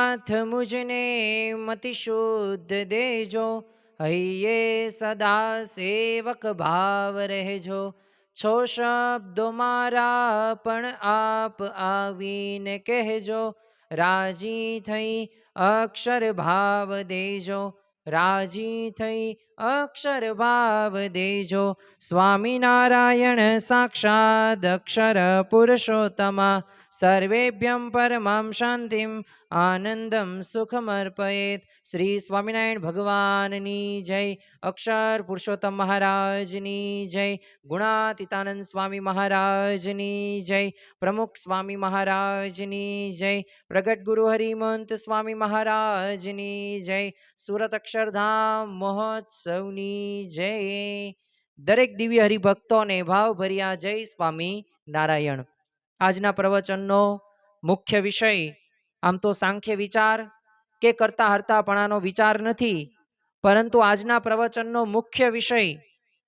नाथ मुझने मति शुद्ध देजो, हइये सदा सेवक भाव रहजो। છો શબ્દો મારા પણ આપ આવીને કહેજો, રાજી થઈ અક્ષર ભાવ દેજો, રાજી થઈ અક્ષર ભાવ દેજો। સ્વામિનારાયણ સાક્ષાદ અક્ષર પુરુષોત્તમા, સર્વેભ્યં પરમાં શાંતિમ આનંદમ સુખમર્પયેત। શ્રી સ્વામિનારાયણ ભગવાનની જય, અક્ષર પુરુષોત્તમ મહારાજની જય, ગુણાતીતાનંદ સ્વામી મહારાજની જય, પ્રમુખ સ્વામી મહારાજની જય, પ્રગટ ગુરુ હરિમંત સ્વામી મહારાજની જય, સુરત અક્ષરધામ મહોત્સવની જય। દરેક દિવ્ય હરિભક્તોને ભાવભર્યા જય સ્વામી નારાયણ। આજના પ્રવચનનો મુખ્ય વિષય આમ તો સાંખ્ય વિચાર કે કરતા હરતાપણાનો વિચાર નથી, પરંતુ આજના પ્રવચનનો મુખ્ય વિષય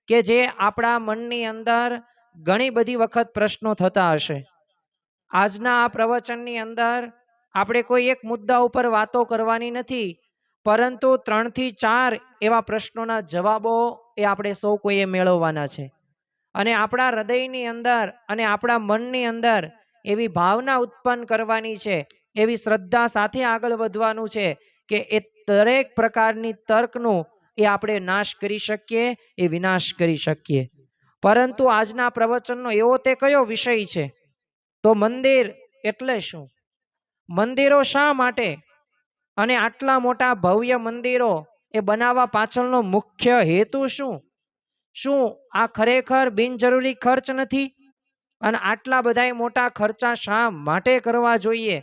કે જે આપણા મનની અંદર ઘણી બધી વખત પ્રશ્નો થતા હશે, આજના આ પ્રવચનની અંદર આપણે કોઈ એક મુદ્દા ઉપર વાતો કરવાની નથી, પરંતુ 3 થી 4 એવા પ્રશ્નોના જવાબો એ આપણે સૌ કોઈએ મેળવવાના છે। અને આપણા હૃદયની અંદર અને આપણા મનની અંદર એવી ભાવના ઉત્પન્ન કરવાની છે, એવી શ્રદ્ધા સાથે આગળ વધવાનું છે કે એ દરેક પ્રકારની તર્કનું એ આપણે નાશ કરી શકીએ, એ વિનાશ કરી શકીએ। પરંતુ આજના પ્રવચનનો એવો તે કયો વિષય છે? તો મંદિર એટલે શું? મંદિરો શા માટે? અને આટલા મોટા ભવ્ય મંદિરો એ બનાવવા પાછળનો મુખ્ય હેતુ શું? શું આ ખરેખર બિનજરૂરી ખર્ચ નથી? અને આટલા બધા મોટા ખર્ચા શા માટે કરવા જોઈએ?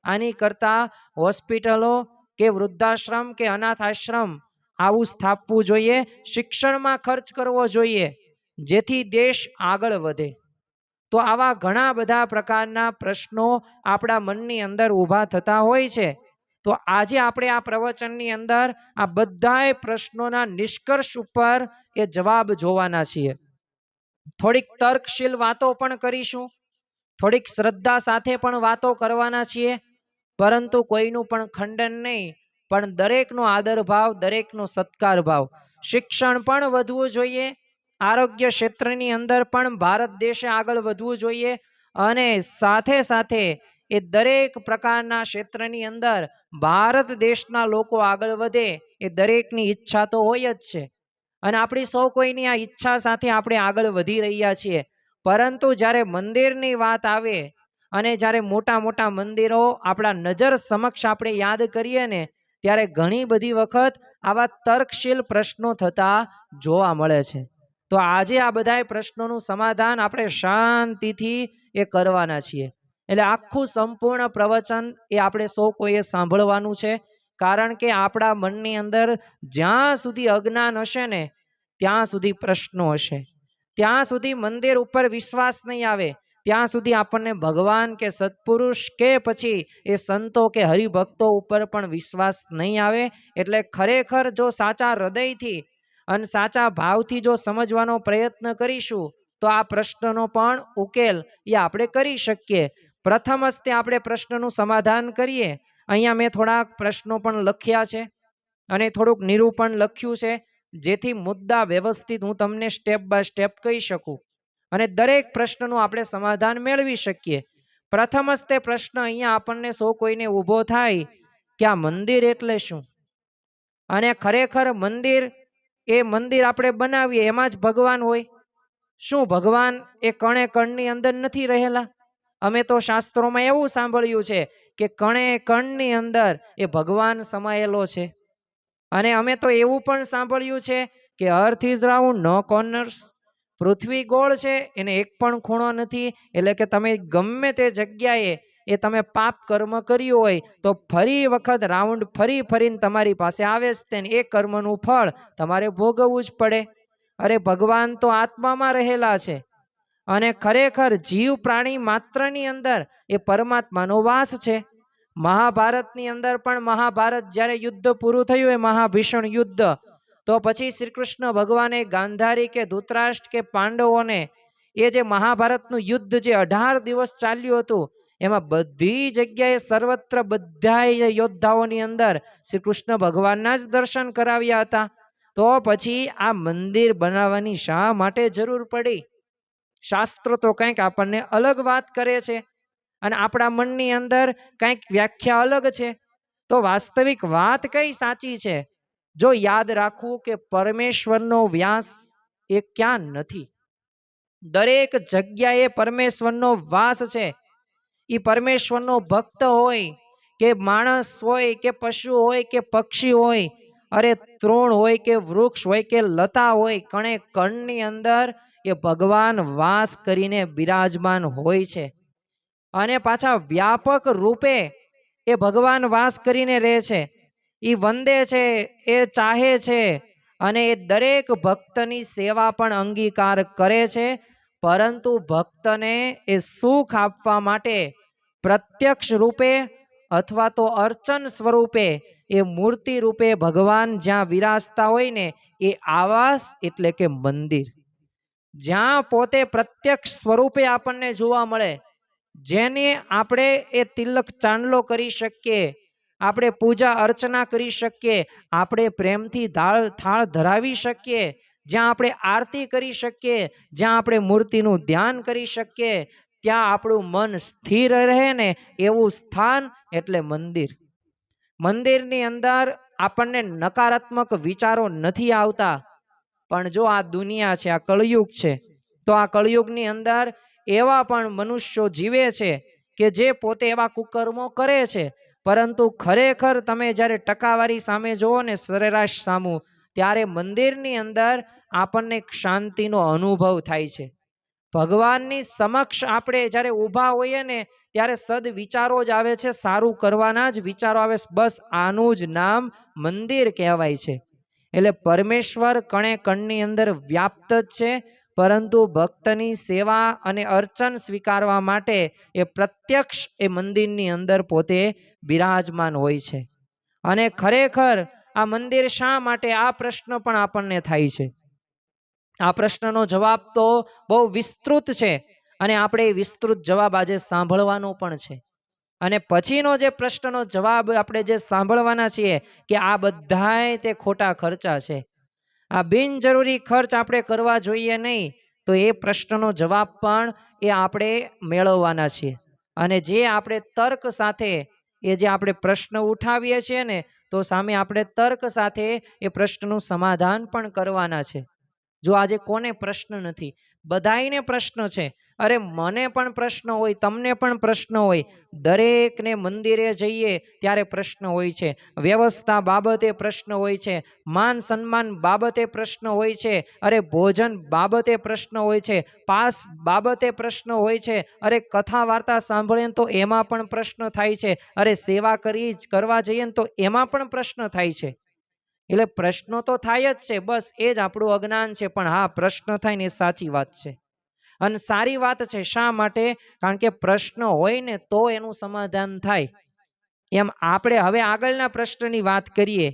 આની કરતા હોસ્પિટલો કે વૃદ્ધાશ્રમ કે અનાથ આશ્રમ આવું સ્થાપવું જોઈએ, શિક્ષણમાં ખર્ચ કરવો જોઈએ, જેથી દેશ આગળ વધે। તો આવા ઘણા બધા પ્રકારના પ્રશ્નો આપણા મનની અંદર ઊભા થતા હોય છે। તો આજે આપણે આ પ્રવચનની અંદર આ બધાય પ્રશ્નોના નિષ્કર્ષ ઉપર એ જવાબ જોવાના છીએ। થોડીક તર્કશીલ વાતો પણ કરીશું, થોડીક શ્રદ્ધા સાથે પણ વાતો કરવાના છીએ, પરંતુ કોઈનું પણ ખંડન નહીં, પણ દરેકનો આદર ભાવ, દરેકનો સત્કાર ભાવ। શિક્ષણ પણ વધવું જોઈએ, આરોગ્ય ક્ષેત્રની અંદર પણ ભારત દેશે આગળ વધવું જોઈએ, અને સાથે સાથે એ દરેક પ્રકારના ક્ષેત્રની અંદર ભારત દેશના લોકો આગળ વધે એ દરેકની ઈચ્છા તો હોય જ છે, અને આપણી સૌ કોઈની આ ઈચ્છા સાથે આપણે આગળ વધી રહ્યા છીએ। પરંતુ જ્યારે મંદિરની વાત આવે અને જ્યારે મોટા મોટા મંદિરો આપણા નજર સમક્ષ આપણે યાદ કરીએ ને, ત્યારે ઘણી બધી વખત આવા તર્કશીલ પ્રશ્નો થતા જોવા મળે છે। તો આજે આ બધા પ્રશ્નોનું સમાધાન આપણે શાંતિથી એ કરવાના છીએ। એટલે આખું સંપૂર્ણ પ્રવચન એ આપણે સૌ કોઈએ સાંભળવાનું છે, કારણ કે આપણા મનની અંદર જ્યાં સુધી અજ્ઞાન હશે ને ત્યાં સુધી પ્રશ્નો હશે, ત્યાં સુધી મંદિર ઉપર વિશ્વાસ નહીં આવે, ત્યાં સુધી આપણને ભગવાન કે સત્પુરુષ કે પછી એ સંતો કે હરિભક્તો ઉપર પણ વિશ્વાસ નહીં આવે। એટલે ખરેખર જો સાચા હૃદયથી અને સાચા ભાવથી જો સમજવાનો પ્રયત્ન કરીશું તો આ પ્રશ્નનો પણ ઉકેલ એ આપણે કરી શકીએ। પ્રથમ હસ્તે આપણે પ્રશ્નનું સમાધાન કરીએ। અહીંયા મેં થોડાક પ્રશ્નો પણ લખ્યા છે અને થોડુંક નિરૂપણ લખ્યું છે, જેથી મુદ્દા વ્યવસ્થિત હું તમને સ્ટેપ બાય સ્ટેપ કહી શકું અને દરેક પ્રશ્નનું આપણે સમાધાન મેળવી શકીએ। પ્રથમ હસ્તે પ્રશ્ન અહીંયા આપણને સૌ કોઈને ઊભો થાય કે આ મંદિર એટલે શું? અને ખરેખર મંદિર એ મંદિર આપણે બનાવીએ એમાં જ ભગવાન હોય? શું ભગવાન એ કણે કણની અંદર નથી રહેલા? અમે તો શાસ્ત્રોમાં એવું સાંભળ્યું છે કે કણે કણની અંદર એ ભગવાન સમાયેલો છે, અને અમે તો એવું પણ સાંભળ્યું છે કે earth is round no corners, પૃથ્વી ગોળ છે એને એક પણ ખૂણો નથી। એટલે કે તમે ગમે તે જગ્યાએ એ તમે પાપ કર્મ કર્યું હોય તો ફરી વખત રાઉન્ડ ફરી ફરીને તમારી પાસે આવે જ તે, એ કર્મનું ફળ તમારે ભોગવવું જ પડે। અરે ભગવાન તો આત્મામાં રહેલા છે, અને ખરેખર જીવ પ્રાણી માત્રની અંદર એ પરમાત્માનો વાસ છે। મહાભારતની અંદર પણ મહાભારત જ્યારે યુદ્ધ પૂરું થયું એ મહાભીષણ યુદ્ધ, તો પછી શ્રી કૃષ્ણ ભગવાને ગાંધારી કે ધૃતરાષ્ટ્ર કે પાંડવોને એ જે મહાભારતનું યુદ્ધ જે 18 દિવસ ચાલ્યું હતું એમાં બધી જગ્યાએ સર્વત્ર બધા યોદ્ધાઓની અંદર શ્રી કૃષ્ણ ભગવાનના જ દર્શન કરાવ્યા હતા. તો પછી આ મંદિર બનાવવાની શા માટે જરૂર પડી? શાસ્ત્રો તો કંઈક આપણને અલગ વાત કરે છે અને આપણા મનની અંદર કંઈક વ્યાખ્યા અલગ છે. તો વાસ્તવિક વાત કઈ સાચી છે? જો યાદ રાખવું કે પરમેશ્વરનો વ્યાસ એ ક્યાં નથી, દરેક જગ્યાએ પરમેશ્વરનો વાસ છે. એ પરમેશ્વરનો ભક્ત હોય કે માણસ હોય કે પશુ હોય કે પક્ષી હોય, અરે તૃણ હોય કે વૃક્ષ હોય કે લતા હોય, કણે કણની અંદર એ ભગવાન વાસ કરીને બિરાજમાન હોય છે. અને પાછા વ્યાપક રૂપે એ ભગવાન વાસ કરીને રહે છે. એ વંદે છે, એ ચાહે છે અને એ દરેક ભક્તની સેવા પણ અંગીકાર કરે છે. પરંતુ ભક્તને એ સુખ આપવા માટે પ્રત્યક્ષ રૂપે અથવા તો અર્ચન સ્વરૂપે એ મૂર્તિ રૂપે ભગવાન જ્યાં વિરાજતા હોય ને, એ આવાસ એટલે કે મંદિર, જ્યાં પોતે પ્રત્યક્ષ સ્વરૂપે આપણને જોવા મળે, જેને આપણે એ તિલક ચાંદલો કરી શકીએ, આપણે પૂજા અર્ચના કરી શકીએ, આપણે પ્રેમથી થાળ ધરાવી શકીએ, જ્યાં આપણે આરતી કરી શકીએ, જ્યાં આપણે મૂર્તિનું ધ્યાન કરી શકીએ, ત્યાં આપણું મન સ્થિર રહે ને, એવું સ્થાન એટલે મંદિર. મંદિરની અંદર આપણને નકારાત્મક વિચારો નથી આવતા. પણ જો આ દુનિયા છે, આ કળયુગ છે, તો આ કળયુગની અંદર એવા પણ મનુષ્યો જીવે છે કે જે પોતે એવા કુકર્મો કરે છે. પરંતુ ખરેખર તમે જ્યારે ટકાવારી સામે જુઓ ને, સરેરાશ સામું, ત્યારે મંદિરની અંદર આપણને શાંતિનો અનુભવ થાય છે. ભગવાનની સમક્ષ આપણે જ્યારે ઊભા હોઈએ ને, ત્યારે સદ વિચારો જ આવે છે, સારું કરવાના જ વિચારો આવે. બસ આનું જ નામ મંદિર કહેવાય છે. એટલે પરમેશ્વર કણે કણની અંદર વ્યાપ્ત જ છે, પરંતુ ભક્તની સેવા અને અર્ચન સ્વીકારવા માટે એ પ્રત્યક્ષ એ મંદિરની અંદર પોતે બિરાજમાન હોય છે. અને ખરેખર આ મંદિર શા માટે, આ પ્રશ્ન પણ આપણને થાય છે. આ પ્રશ્નનો જવાબ તો બહુ વિસ્તૃત છે અને આપણે એ વિસ્તૃત જવાબ આજે સાંભળવાનો પણ છે. અને પછીનો જે પ્રશ્નનો જવાબ આપણે જે સાંભળવાના છીએ કે આ બધાય તે ખોટા ખર્ચા છે, આ બિનજરૂરી ખર્ચ આપણે કરવા જોઈએ નહીં, તો એ પ્રશ્નનો જવાબ પણ એ આપણે મેળવવાના છીએ. અને જે આપણે તર્ક સાથે એ જે આપણે પ્રશ્ન ઉઠાવીએ છીએ ને, તો સામે આપણે તર્ક સાથે એ પ્રશ્નનું સમાધાન પણ કરવાના છે. જો આજે કોને પ્રશ્ન નથી? બધાયને પ્રશ્ન છે. અરે મને પણ પ્રશ્ન હોય, તમને પણ પ્રશ્ન હોય. દરેકને મંદિરે જઈએ ત્યારે પ્રશ્ન હોય છે, વ્યવસ્થા બાબતે પ્રશ્ન હોય છે, માન સન્માન બાબતે પ્રશ્ન હોય છે, અરે ભોજન બાબતે પ્રશ્ન હોય છે, પાસ બાબતે પ્રશ્ન હોય છે, અરે કથા વાર્તા સાંભળીએ તો એમાં પણ પ્રશ્ન થાય છે, અરે સેવા કરવા જઈએ તો એમાં પણ પ્રશ્ન થાય છે. એટલે પ્રશ્નો તો થાય જ છે, બસ એ જ આપણું અજ્ઞાન છે. પણ હા, પ્રશ્ન થાય ને એ સાચી વાત છે અને સારી વાત છે. શા માટે? કારણ કે પ્રશ્ન હોય ને તો એનું સમાધાન થાય. એમ આપણે હવે આગળના પ્રશ્નની વાત કરીએ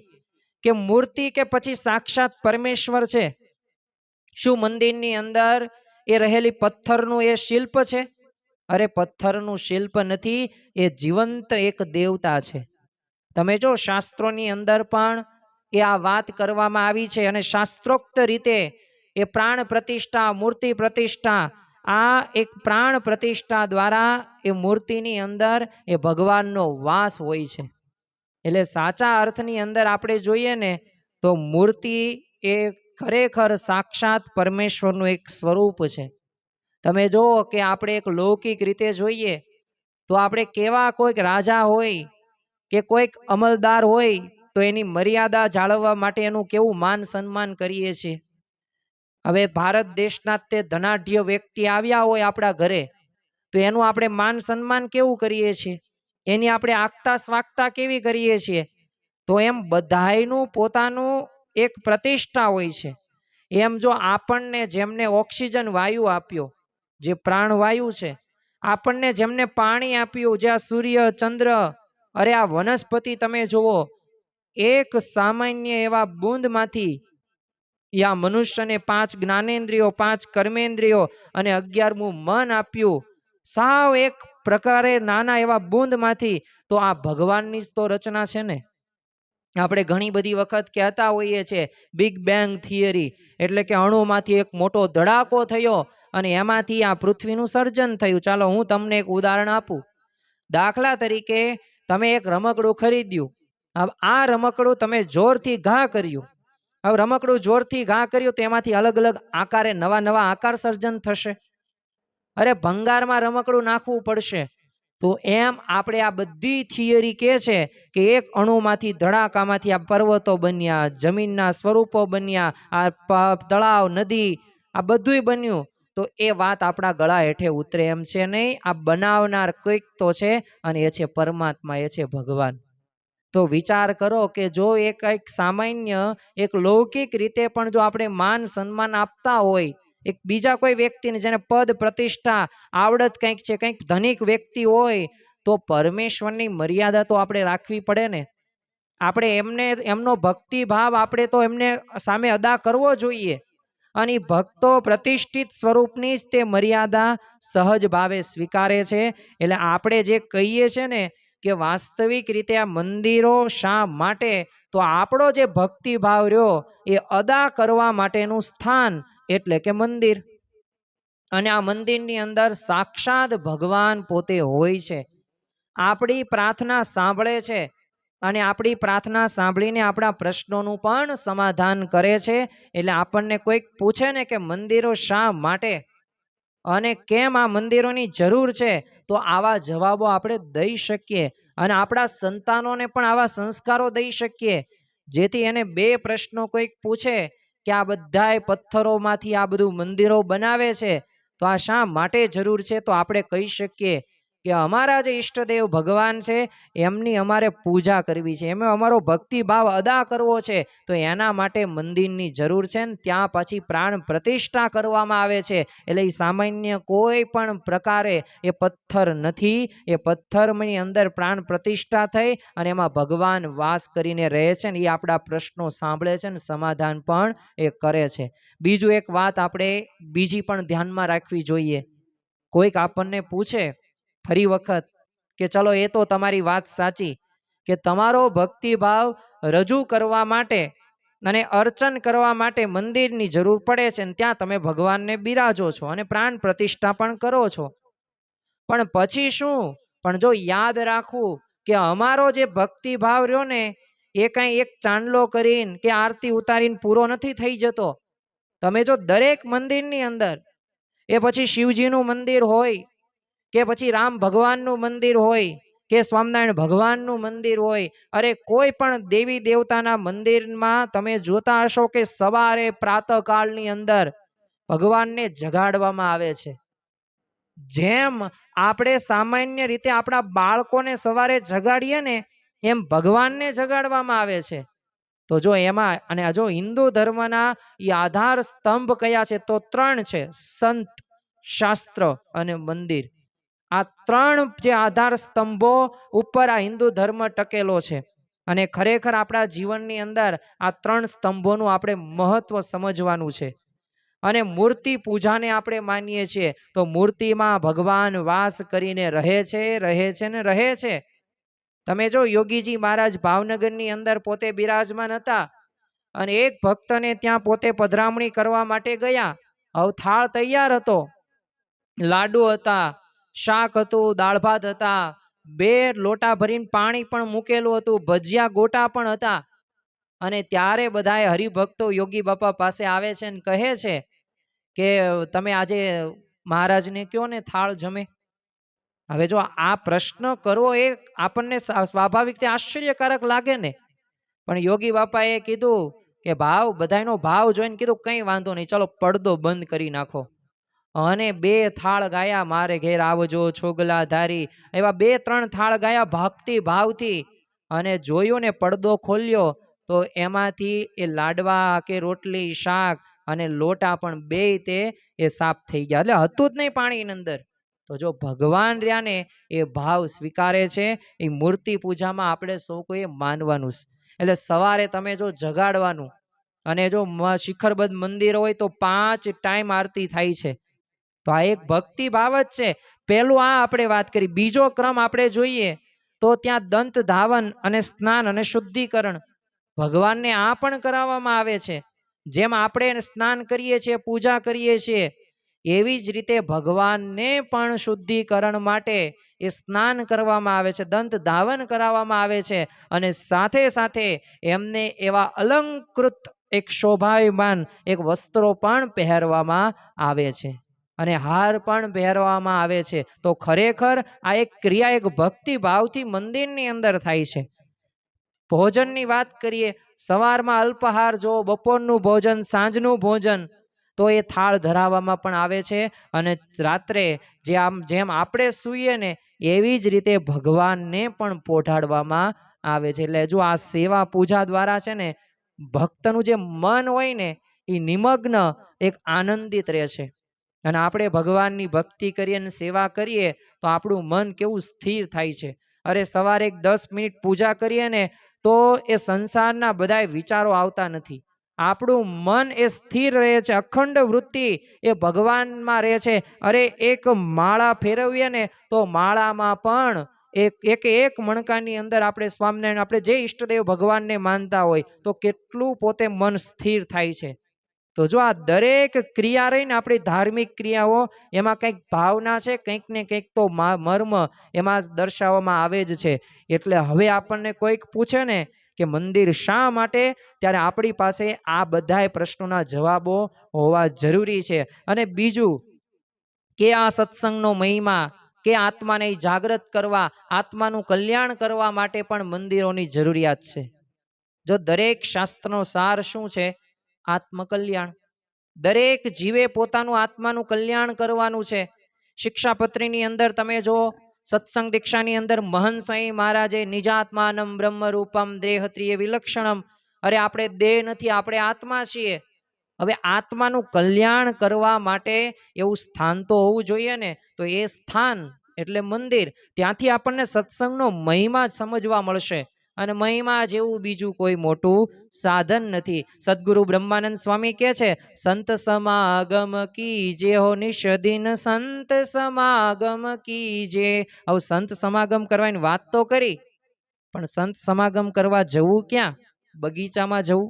કે મૂર્તિ કે પછી સાક્ષાત પરમેશ્વર છે. શું મંદિરની અંદર એ રહેલી પથ્થરનું એ શિલ્પ છે? અરે પથ્થરનું શિલ્પ નથી, એ જીવંત એક દેવતા છે. તમે જો શાસ્ત્રોની અંદર પણ એ આ વાત કરવામાં આવી છે અને શાસ્ત્રોક્ત રીતે એ પ્રાણ પ્રતિષ્ઠા, મૂર્તિ પ્રતિષ્ઠા, આ એક પ્રાણ પ્રતિષ્ઠા દ્વારા એ મૂર્તિની અંદર એ ભગવાનનો વાસ હોય છે. એટલે સાચા અર્થની અંદર આપણે જોઈએ ને, તો મૂર્તિ એ ખરેખર સાક્ષાત પરમેશ્વરનું એક સ્વરૂપ છે. તમે જુઓ કે આપણે એક લૌકિક રીતે જોઈએ તો આપણે કેવા કોઈક રાજા હોય કે કોઈક અમલદાર હોય તો એની મર્યાદા જાળવવા માટે એનું કેવું માન સન્માન કરીએ છીએ. હવે ભારત દેશના તે ધનાઢ્ય વ્યક્તિ આવ્યા હોય આપણા ઘરે, તો એનું આપણે માન સન્માન કેવું કરીએ છીએ, એની આપણે આગતા સ્વાગતા કેવી કરીએ છીએ. તો એમ બધાયનું પોતાનું એક પ્રતિષ્ઠા હોય છે. એમ જો આપણને જેમને ઓક્સિજન વાયુ આપ્યો, જે પ્રાણવાયુ છે, આપણને જેમને પાણી આપ્યું, જે આ સૂર્ય ચંદ્ર, અરે આ વનસ્પતિ તમે જુઓ, એક સામાન્ય એવા બૂંદમાંથી યા મનુષ્યને 5 જ્ઞાનેન્દ્રિયો, 5 કર્મેન્દ્રિયો અને 11મું મન આપ્યું. સાવ એક પ્રકારે નાના એવા બૂંદમાંથી તો આ ભગવાનની જ તો રચના છે ને. આપણે ઘણી બધી વખત કહેતા હોઈએ છીએ બિગ બેંગ થિયરી, એટલે કે અણુમાંથી એક મોટો ધડાકો થયો અને એમાંથી આ પૃથ્વીનું સર્જન થયું. ચાલો હું તમને એક ઉદાહરણ આપું. દાખલા તરીકે તમે એક રમકડું ખરીદ્યું. હવે આ રમકડું તમે જોરથી ઘા કર્યું. હવે રમકડું જોરથી ઘા કર્યું તો એમાંથી અલગ અલગ આકારે નવા નવા આકાર સર્જન થશે. અરે ભંગારમાં રમકડું નાખવું પડશે. તો એમ આપણે આ બધી થિયરી કહે છે કે એક અણુમાંથી ધડાકામાંથી આ પર્વતો બન્યા, જમીનના સ્વરૂપો બન્યા, આ તળાવ નદી આ બધુંય બન્યું. તો એ વાત આપણા ગળા હેઠે ઉતરે એમ છે નહીં. આ બનાવનાર કોઈક તો છે અને એ છે પરમાત્મા, એ છે ભગવાન. તો વિચાર કરો કે જો એ કંઈક સામાન્ય એક લૌકિક રીતે પણ જો આપણે માન સન્માન આપતા હોય એક બીજા કોઈ વ્યક્તિને જેને પદ પ્રતિષ્ઠા આવડત કંઈક છે, કંઈક ધનિક વ્યક્તિ હોય, તો પરમેશ્વરની મર્યાદા તો આપણે રાખવી પડે ને. આપણે એમને એમનો ભક્તિ ભાવ આપણે તો એમને સામે અદા કરવો જોઈએ. અને ભક્તો પ્રતિષ્ઠિત સ્વરૂપની જ તે મર્યાદા સહજ ભાવે સ્વીકારે છે. એટલે આપણે જે કહીએ છીએ ને કે વાસ્તવિક રીતે આ મંદિરો શા માટે, તો આપણો જે ભક્તિ ભાવ રહ્યો એ અદા કરવા માટેનું સ્થાન એટલે કે મંદિર. અને આ મંદિરની અંદર સાક્ષાત ભગવાન પોતે હોય છે. આપણી પ્રાર્થના સાંભળે છે અને આપણી પ્રાર્થના સાંભળીને આપણા પ્રશ્નોનું પણ સમાધાન કરે છે. એટલે આપણને કોઈક પૂછે ને કે મંદિરો શા માટે અને કેમ આ મંદિરોની જરૂર છે, તો આવા જવાબો આપણે દઈ શકીએ અને આપણા સંતાનોને પણ આવા સંસ્કારો દઈ શકીએ. જેથી એને બે પ્રશ્નો કોઈક પૂછે કે આ બધાય પથ્થરોમાંથી આ બધું મંદિરો બનાવે છે, તો આ શા માટે જરૂર છે, તો આપણે કહી શકીએ કે અમારા જે ઈષ્ટદેવ ભગવાન છે એમની અમારે પૂજા કરવી છે, એમાં અમારો ભક્તિભાવ અદા કરવો છે, તો એના માટે મંદિરની જરૂર છે. ને ત્યાં પછી પ્રાણ પ્રતિષ્ઠા કરવામાં આવે છે. એટલે એ સામાન્ય કોઈ પણ પ્રકારે એ પથ્થર નથી. એ પથ્થરની અંદર પ્રાણ પ્રતિષ્ઠા થઈ અને એમાં ભગવાન વાસ કરીને રહે છે ને એ આપણા પ્રશ્નો સાંભળે છે ને સમાધાન પણ એ કરે છે. બીજું એક વાત આપણે બીજી પણ ધ્યાનમાં રાખવી જોઈએ. કોઈક આપણને પૂછે ફરી વખત કે ચલો એ તો તમારી વાત સાચી કે તમારો ભક્તિભાવ રજૂ કરવા માટે અને અર્ચન કરવા માટે મંદિરની જરૂર પડે છે ને ત્યાં તમે ભગવાનને બિરાજો છો અને પ્રાણ પ્રતિષ્ઠા પણ કરો છો, પણ પછી શું? પણ જો યાદ રાખવું કે અમારો જે ભક્તિભાવ રહ્યો ને એ કાંઈ એક ચાંદલો કરીને કે આરતી ઉતારીને પૂરો નથી થઈ જતો. તમે જો દરેક મંદિરની અંદર એ પછી શિવજીનું મંદિર હોય કે પછી રામ ભગવાનનું મંદિર હોય કે સ્વામિનારાયણ ભગવાનનું મંદિર હોય, અરે કોઈ પણ દેવી દેવતાના મંદિરમાં તમે જોતા હશો કે સવારે પ્રાતઃકાળની અંદર ભગવાનને જગાડવામાં આવે છે. જેમ આપણે સામાન્ય રીતે આપણા બાળકોને સવારે જગાડીએ ને એમ ભગવાનને જગાડવામાં આવે છે. તો જો એમાં અને જો હિન્દુ ધર્મના એ આધાર સ્તંભ કયા છે, તો ત્રણ છે: સંત, શાસ્ત્ર અને મંદિર. આ ત્રણ જે આધાર સ્તંભો ઉપર આ હિન્દુ ધર્મ ટકેલો છે. અને ખરેખર આપણા જીવનની અંદર આ ત્રણ સ્તંભોનું આપણે મહત્વ સમજવાનું છે. અને મૂર્તિ પૂજાને આપણે માનીએ છીએ તો મૂર્તિમાં ભગવાન વાસ કરીને રહે છે, રહે છે ને રહે છે. તમે જો યોગીજી મહારાજ ભાવનગરની અંદર પોતે બિરાજમાન હતા અને એક ભક્તને ત્યાં પોતે પધરામણી કરવા માટે ગયા. હવે થાળ તૈયાર હતો, લાડુ હતા, શાક હતું, દાળ ભાત હતા, 2 લોટા ભરીને પાણી પણ મૂકેલું હતું, ભજીયા ગોટા પણ હતા. અને ત્યારે બધાએ હરિભક્તો યોગી બાપા પાસે આવે છે અને કહે છે કે તમે આજે મહારાજને કહો ને થાળ જમે. હવે જો આ પ્રશ્ન કરવો એ આપણને સ્વાભાવિક આશ્ચર્યકારક લાગે ને, પણ યોગી બાપાએ કીધું કે ભાવ બધાનો ભાવ જોઈને કીધું કંઈ વાંધો નહીં, ચલો પડદો બંધ કરી નાખો. અને 2 થાળ ગાયા, મારે ઘેર આવજો છોગલા ધારી, એવા 2-3 થાળ ગાયા ભક્તિ ભાવથી. અને જોયું ને પડદો ખોલ્યો તો એમાંથી એ લાડવા કે રોટલી શાક અને લોટા પણ બેય તે એ સાફ થઈ ગયા. એટલે હતું જ નહીં પાણીની અંદર. તો જો ભગવાન રહ્યા ને એ ભાવ સ્વીકારે છે. એ મૂર્તિ પૂજામાં આપણે સૌ કોઈએ માનવાનું છે. એટલે સવારે તમે જો જગાડવાનું અને જો શિખરબદ્ધ મંદિર હોય તો 5 ટાઈમ આરતી થાય છે. તો આ એક ભક્તિ ભાવ જ છે. પહેલું આ આપણે વાત કરી. બીજો ક્રમ આપણે જોઈએ તો ત્યાં દંત ધાવન અને સ્નાન અને શુદ્ધિકરણ, ભગવાનને આ પણ કરાવવામાં આવે છે. જેમ આપણે સ્નાન કરીએ છીએ, પૂજા કરીએ છીએ, એવી જ રીતે ભગવાનને પણ શુદ્ધિકરણ માટે એ સ્નાન કરવામાં આવે છે, દંત ધાવન કરાવવામાં આવે છે. અને સાથે સાથે એમને એવા અલંકૃત એક શોભાયમાન એક વસ્ત્રો પણ પહેરવામાં આવે છે અને હાર પણ પહેરવામાં આવે છે. તો ખરેખર આ એક ક્રિયા એક ભક્તિ ભાવથી મંદિરની અંદર થાય છે. ભોજનની વાત કરીએ, સવારમાં અલ્પાહાર જો, બપોરનું ભોજન, સાંજનું ભોજન, તો એ થાળ ધરાવવામાં પણ આવે છે. અને રાત્રે જેમ આપણે સૂઈએ ને એવી જ રીતે ભગવાનને પણ પોઢાડવામાં આવે છે. એટલે જો આ સેવા પૂજા દ્વારા છે ને ભક્તનું જે મન હોય ને એ નિમગ્ન એક આનંદિત રહે છે. અને આપણે ભગવાનની ભક્તિ કરીએ અને સેવા કરીએ તો આપણું મન કેવું સ્થિર થાય છે. અરે સવારે 10 મિનિટ પૂજા કરીએ ને તો એ સંસારના બધાય વિચારો આવતા નથી. આપણું મન એ સ્થિર રહે છે, અખંડ વૃત્તિ એ ભગવાનમાં રહે છે. અરે એક માળા ફેરવીએ ને તો માળામાં પણ એક મણકાની અંદર આપણે સ્વામિનારાયણ, આપણે જે ઈષ્ટદેવ ભગવાનને માનતા હોય તો કેટલું પોતે મન સ્થિર થાય છે. તો જો આ દરેક ક્રિયા રહીને આપણી ધાર્મિક ક્રિયાઓ, એમાં કંઈક ભાવના છે, કંઈક ને કંઈક તો મર્મ એમાં દર્શાવવામાં આવે જ છે. એટલે હવે આપણને કોઈક પૂછે ને કે મંદિર શા માટે, ત્યારે આપણી પાસે આ બધાય પ્રશ્નોના જવાબો હોવા જરૂરી છે. અને બીજું કે આ સત્સંગનો મહિમા, કે આત્માને જાગૃત કરવા, આત્માનું કલ્યાણ કરવા માટે પણ મંદિરોની જરૂરિયાત છે. જો દરેક શાસ્ત્રનો સાર શું છે? આત્મકલ્યાણ. દરેક જીવે પોતાનું આત્માનું કલ્યાણ કરવાનું છે. શિક્ષાપત્રીની અંદર તમે જો, સત્સંગ દીક્ષાની અંદર મહંત સ્વામી મહારાજે નિજાત્માનમ બ્રહ્મરૂપમ દેહત્રિય વિલક્ષણમ, અરે આપણે દેહ નથી, આપણે આત્મા છીએ. હવે આત્માનું કલ્યાણ કરવા માટે એવું સ્થાન તો હોવું જોઈએ ને. તો એ સ્થાન એટલે મંદિર. ત્યાંથી આપણને સત્સંગનો મહિમા સમજવા મળશે. અને મહિમા જેવું બીજું કોઈ મોટું સાધન નથી. સદગુરુ બ્રહ્માનંદ સ્વામી કહે છે, સંત સમાગમ કીજે હો નિષદિન, સંત સમાગમ કીજે. હવે સંત સમાગમ કરવાની વાત તો કરી, પણ સંત સમાગમ કરવા જવું ક્યાં? બગીચામાં જવું,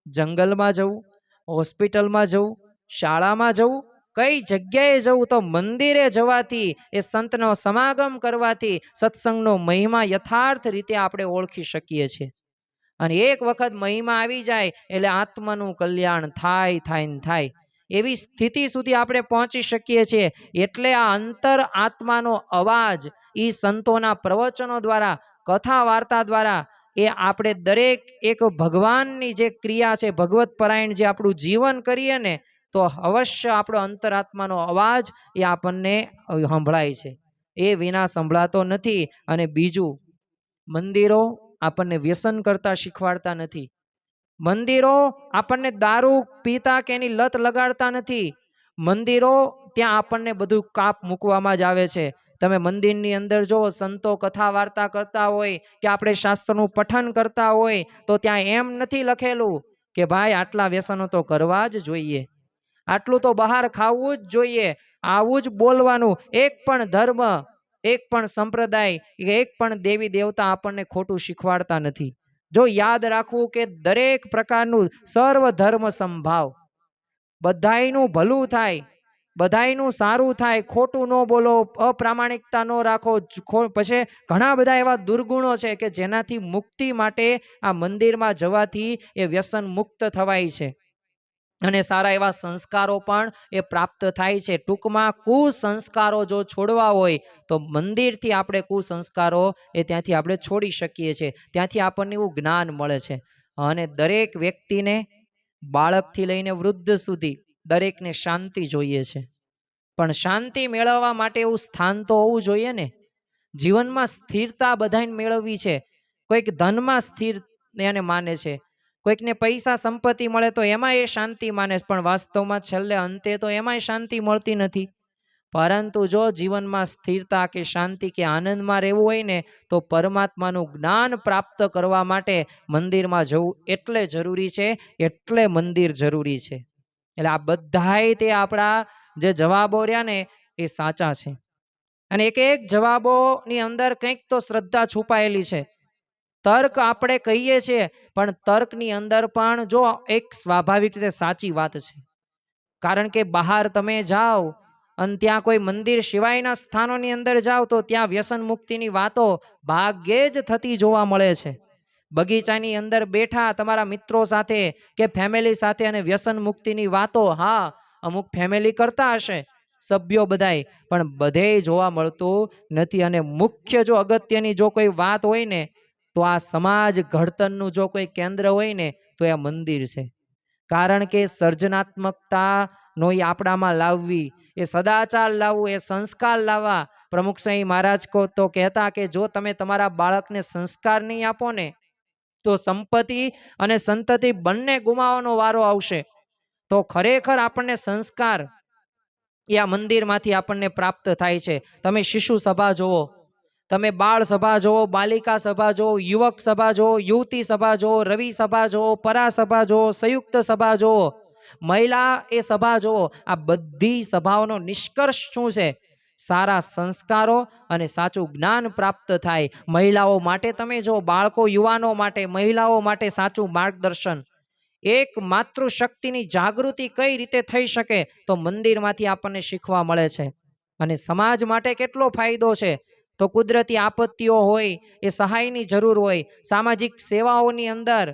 જંગલમાં જવું, હોસ્પિટલમાં જવું, શાળામાં જવું, કઈ જગ્યાએ જવું? તો મંદિરે જવાથી, એ સંતનો સમાગમ કરવાથી સત્સંગનો મહિમા યથાર્થ રીતે આપણે ઓળખી શકીએ છીએ. અને એક વખત મહિમા આવી જાય એટલે આત્માનું કલ્યાણ થાય થાય ને થાય, એવી સ્થિતિ સુધી આપણે પહોંચી શકીએ છીએ. એટલે આ અંતર આત્માનો અવાજ એ સંતોના પ્રવચનો દ્વારા, કથા વાર્તા દ્વારા એ આપણે દરેક એક ભગવાનની જે ક્રિયા છે, ભગવત પરાયણ જે આપણું જીવન કરીએ ને તો અવશ્ય આપણો અંતરાત્માનો અવાજ એ આપણને સંભળાય છે. એ વિના સંભળાતો નથી. અને બીજું, મંદિરો આપણને વ્યસન કરતા શીખવાડતા નથી. મંદિરો આપણને દારૂ પીતા કે એની લત લગાડતા નથી. મંદિરો ત્યાં આપણને બધું કાપ મૂકવામાં જ આવે છે. તમે મંદિરની અંદર જો સંતો કથા વાર્તા કરતા હોય કે આપણે શાસ્ત્રનું પઠન કરતા હોય તો ત્યાં એમ નથી લખેલું કે ભાઈ આટલા વ્યસનો તો કરવા જ જોઈએ, આટલું તો બહાર ખાવું જ જોઈએ, આવું જ બોલવાનું. એક પણ ધર્મ, એક પણ સંપ્રદાય, એક પણ દેવી દેવતા આપણને ખોટું શીખવાડતા નથી. જો યાદ રાખવું કે દરેક પ્રકારનું સર્વ ધર્મ સંભાવ, બધાયનું ભલું થાય, બધાયનું સારું થાય, ખોટું ન બોલો, અપ્રામાણિકતા ન રાખો. પછી ઘણા બધા એવા દુર્ગુણો છે કે જેનાથી મુક્તિ માટે આ મંદિરમાં જવાથી એ વ્યસન મુક્ત થવાય છે. અને સારા એવા સંસ્કારો પણ એ પ્રાપ્ત થાય છે. ટૂંકમાં કુસંસ્કારો જો છોડવા હોય તો મંદિરથી આપણે કુસંસ્કારો એ ત્યાંથી આપણે છોડી શકીએ છીએ. ત્યાંથી આપણને એવું જ્ઞાન મળે છે. અને દરેક વ્યક્તિને, બાળકથી લઈને વૃદ્ધ સુધી દરેકને શાંતિ જોઈએ છે. પણ શાંતિ મેળવવા માટે એવું સ્થાન તો હોવું જોઈએ ને. જીવનમાં સ્થિરતા બધાને મેળવવી છે. કોઈક ધનમાં સ્થિર એને માને છે, કોઈકને પૈસા સંપત્તિ મળે તો એમાં એ શાંતિ માને, પણ વાસ્તવમાં છેલ્લે અંતે તો એમાંય શાંતિ મળતી નથી. પરંતુ જો જીવનમાં સ્થિરતા કે શાંતિ કે આનંદમાં રહેવું હોય ને તો પરમાત્માનું જ્ઞાન પ્રાપ્ત કરવા માટે મંદિરમાં જવું એટલે જરૂરી છે, એટલે મંદિર જરૂરી છે. એટલે આ બધાય તે આપણા જે જવાબો રહ્યા ને એ સાચા છે. અને એક એક જવાબોની અંદર કંઈક તો શ્રદ્ધા છુપાયેલી છે. તર્ક આપણે કહીએ છીએ, પણ તર્કની અંદર પણ જો એક સ્વાભાવિક રીતે સાચી વાત છે. કારણ કે બહાર તમે જાઓ અને ત્યાં કોઈ મંદિર સિવાયના સ્થાનોની અંદર જાઓ તો ત્યાં વ્યસન મુક્તિની વાતો ભાગ્યે જ થતી જોવા મળે છે. બગીચાની અંદર બેઠા તમારા મિત્રો સાથે કે ફેમિલી સાથે અને વ્યસન મુક્તિની વાતો, હા અમુક ફેમિલી કરતા હશે સભ્યો બધાય, પણ બધે જોવા મળતું નથી. અને મુખ્ય જો અગત્યની જો કોઈ વાત હોય ને તો આ સમાજ ઘડતરનું જો કોઈ કેન્દ્ર હોય ને તો એ મંદિર છે. કારણ કે સર્જનાત્મકતા નો એ આપણામાં લાવવી, એ સદાચાર લાવવું, એ સંસ્કાર લાવવા. પ્રમુખ સ્વામી મહારાજ તો કહેતા કે જો તમે તમારા બાળકને સંસ્કાર નહીં આપો ને તો સંપત્તિ અને સંતતિ બંને ગુમાવવાનો વારો આવશે. તો ખરેખર આપણને સંસ્કાર એ આ મંદિરમાંથી આપણને પ્રાપ્ત થાય છે. તમે શિશુ સભા જોવો, તમે બાળ સભા જોવો, બાલિકા સભા જોવો, યુવક સભા જોવો, યુવતી સભા જોવો, રવિ સભા જોવો, પરા સભા જોવો, સંયુક્ત સભા જોવો, મહિલા એ સભા જોવો, આ બધી સભાઓનો નિષ્કર્ષ શું છે? સારા સંસ્કારો અને સાચું જ્ઞાન પ્રાપ્ત થાય. મહિલાઓ માટે તમે જો, બાળકો યુવાનો માટે, મહિલાઓ માટે સાચું માર્ગદર્શન. એક માતૃશક્તિની જાગૃતિ કઈ રીતે થઈ શકે તો મંદિરમાંથી આપણને શીખવા મળે છે. અને સમાજ માટે કેટલો ફાયદો છે તો કુદરતી આપત્તિઓ હોય, એ સહાયની જરૂર હોય, સામાજિક સેવાઓની અંદર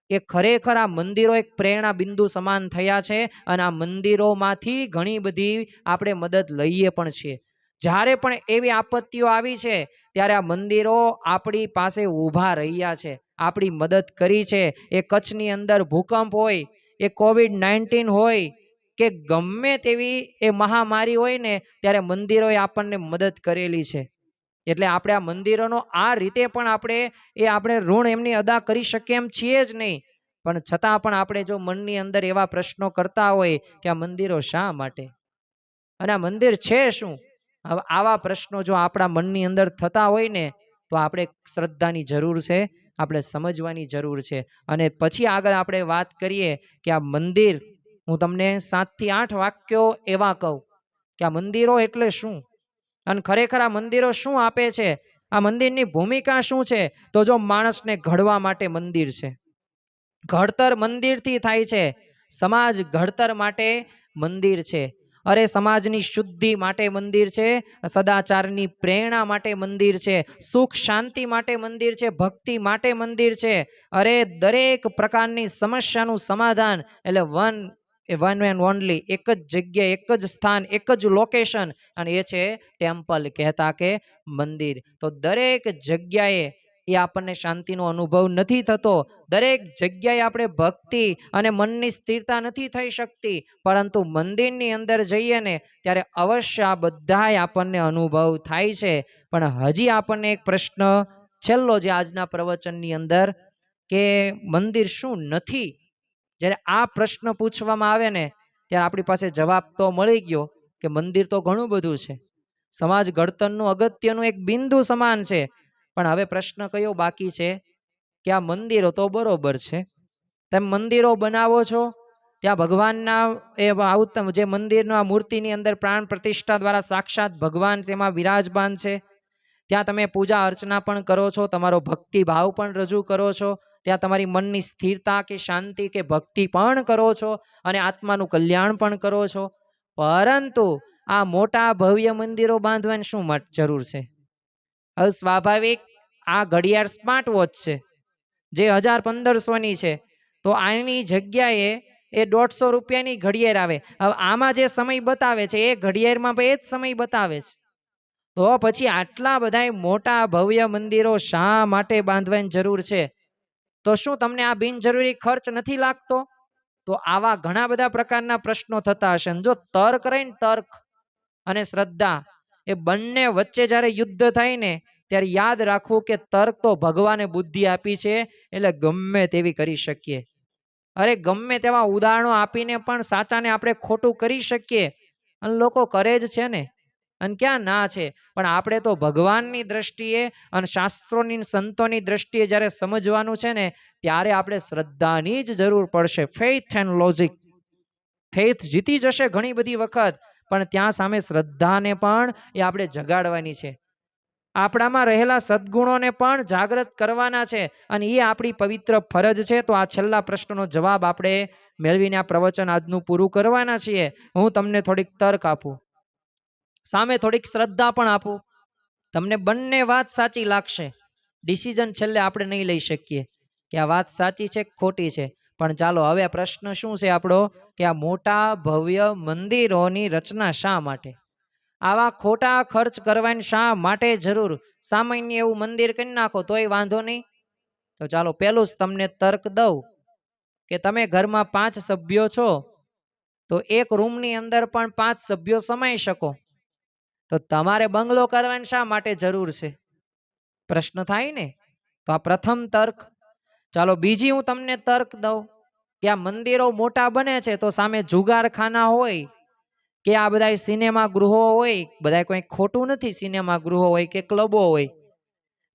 એ ખરેખર આ મંદિરો એક પ્રેરણા બિંદુ સમાન થયા છે. અને આ મંદિરોમાંથી ઘણી બધી આપણે મદદ લઈએ પણ છીએ. જ્યારે પણ એવી આપત્તિઓ આવી છે ત્યારે આ મંદિરો આપણી પાસે ઊભા રહ્યા છે, આપણી મદદ કરી છે. એ કચ્છની અંદર ભૂકંપ હોય, એ COVID-19 હોય કે ગમે તેવી એ મહામારી હોય ને ત્યારે મંદિરોએ આપણને મદદ કરેલી છે. એટલે આપણે આ મંદિરોનો આ રીતે પણ આપણે ઋણ એમની અદા કરી શકીએ એમ છીએ જ નહીં. પણ છતાં પણ આપણે જો મનની અંદર એવા પ્રશ્નો કરતા હોય કે આ મંદિરો શા માટે અને આ મંદિર છે શું, હવે આવા પ્રશ્નો જો આપણા મનની અંદર થતા હોય ને તો આપણે શ્રદ્ધાની જરૂર છે, આપણે સમજવાની જરૂર છે. અને પછી આગળ આપણે વાત કરીએ કે આ મંદિર, હું તમને 7 થી 8 વાક્યો એવા કહું કે આ મંદિરો એટલે શું અને ખરેખર આ મંદિરો શું આપે છે, આ મંદિરની ભૂમિકા શું છે. તો જો માણસને ઘડવા માટે મંદિર છે, ઘડતર મંદિરથી થાય છે. સમાજ ઘડતર માટે મંદિર છે. અરે સમાજની શુદ્ધિ માટે મંદિર છે, સદાચારની પ્રેરણા માટે મંદિર છે, સુખ શાંતિ માટે મંદિર છે, ભક્તિ માટે મંદિર છે. અરે દરેક પ્રકારની સમસ્યાનું સમાધાન એટલે વન એન્ડ ઓનલી, એક જ જગ્યાએ, એક જ સ્થાન, એક જ લોકેશન, અને એ છે ટેમ્પલ, કહેતા કે મંદિર. તો દરેક જગ્યાએ એ આપણને શાંતિનો અનુભવ નથી થતો, દરેક જગ્યાએ આપણે ભક્તિ અને મનની સ્થિરતા નથી થઈ શકતી, પરંતુ મંદિરની અંદર જઈએ ને ત્યારે અવશ્ય આ બધાય આપણને અનુભવ થાય છે. પણ હજી આપણને એક પ્રશ્ન છેલ્લો જે આજના પ્રવચનની અંદર કે મંદિર શું નથી, જ્યારે આ પ્રશ્ન પૂછવામાં આવે ને ત્યારે આપણી પાસે જવાબ તો મળી ગયો કે મંદિર તો ઘણું બધું છે, સમાજ ઘડતરનું અગત્યનું એક બિંદુ સમાન છે. પણ હવે પ્રશ્ન કયો બાકી છે કે આ મંદિરો તો બરોબર છે, તમે મંદિરો બનાવો છો, ત્યાં ભગવાનના એ જે મંદિરના મૂર્તિની અંદર પ્રાણ પ્રતિષ્ઠા દ્વારા સાક્ષાત ભગવાન તેમાં વિરાજમાન છે, ત્યાં તમે પૂજા અર્ચના પણ કરો છો, તમારો ભક્તિ ભાવ પણ રજૂ કરો છો, ત્યાં તમારી મનની સ્થિરતા કે શાંતિ કે ભક્તિ પણ કરો છો અને આત્માનું કલ્યાણ પણ કરો છો. પરંતુ આ મોટા ભવ્ય મંદિરો બાંધવાની શું જરૂર છે? હવે સ્વાભાવિક આ ઘડિયાળ સ્માર્ટ વોચ છે જે 1000-1500ની છે, તો આની જગ્યાએ એ 150 રૂપિયાની ઘડિયાળ આવે. હવે આમાં જે સમય બતાવે છે એ ઘડિયાળમાં એ જ સમય બતાવે છે. તો પછી આટલા બધા મોટા ભવ્ય મંદિરો શા માટે બાંધવાની જરૂર છે? તો શું તમને આ બિનજરૂરી ખર્ચ નથી લાગતો? તો આવા ઘણા બધા પ્રકારના પ્રશ્નો થતા હશે. જો તર્ક રહે ને, તર્ક અને શ્રદ્ધા, એ બંને વચ્ચે જ્યારે યુદ્ધ થાય ને ત્યારે યાદ રાખવું કે તર્ક તો ભગવાને બુદ્ધિ આપી છે એટલે ગમે તેવી કરી શકીએ. અરે ગમે તેવા ઉદાહરણો આપીને પણ સાચાને આપણે ખોટું કરી શકીએ અને લોકો કરે જ છે ને, અને ક્યાં ના છે. પણ આપણે તો ભગવાનની દ્રષ્ટિએ અને શાસ્ત્રોની સંતોની દ્રષ્ટિએ જ્યારે સમજવાનું છે ને ત્યારે આપણે શ્રદ્ધાની જ જરૂર પડશે. ફેથ એન્ડ લોજિક, ફેથ જીતી જશે ઘણી બધી વખત, પણ ત્યાં સામે શ્રદ્ધાને પણ એ આપણે જગાડવાની છે. આપણામાં રહેલા સદ્ગુણોને પણ જાગૃત કરવાના છે અને એ આપણી પવિત્ર ફરજ છે. તો આ છેલ્લા પ્રશ્નનો જવાબ આપણે મેળવીને આ પ્રવચન આજનું પૂરું કરવાના છીએ. હું તમને થોડીક તર્ક આપું, સામે થોડીક શ્રદ્ધા પણ આપું. તમને બંને વાત સાચી લાગશે. ડિસિઝન છેલ્લે આપણે નહીં લઈ શકીએ કે આ વાત સાચી છે ખોટી છે. પણ ચાલો હવે પ્રશ્ન શું છે આપણો, કે આ મોટા ભવ્ય મંદિરોની રચના શા માટે, આવા ખોટા ખર્ચ કરવાની શા માટે જરૂર? સામાન્ય એવું મંદિર કરી નાખો તોય વાંધો નહીં. તો ચાલો પેલું જ તમને તર્ક દઉં કે તમે ઘરમાં 5 સભ્યો છો તો એક રૂમની અંદર પણ 5 સભ્યો સમાઈ શકો. તો તમારે બંગલો કરવાની શા માટે જરૂર છે? પ્રશ્ન થાય ને. તો આ પ્રથમ તર્ક. ચાલો બીજી હું તમને તર્ક દઉં કે આ મંદિરો મોટા બને છે તો સામે જુગારખાના હોય કે આ બધા સિનેમા ગૃહો હોય, બધા કોઈ ખોટું નથી, સિનેમા ગૃહો હોય કે ક્લબો હોય,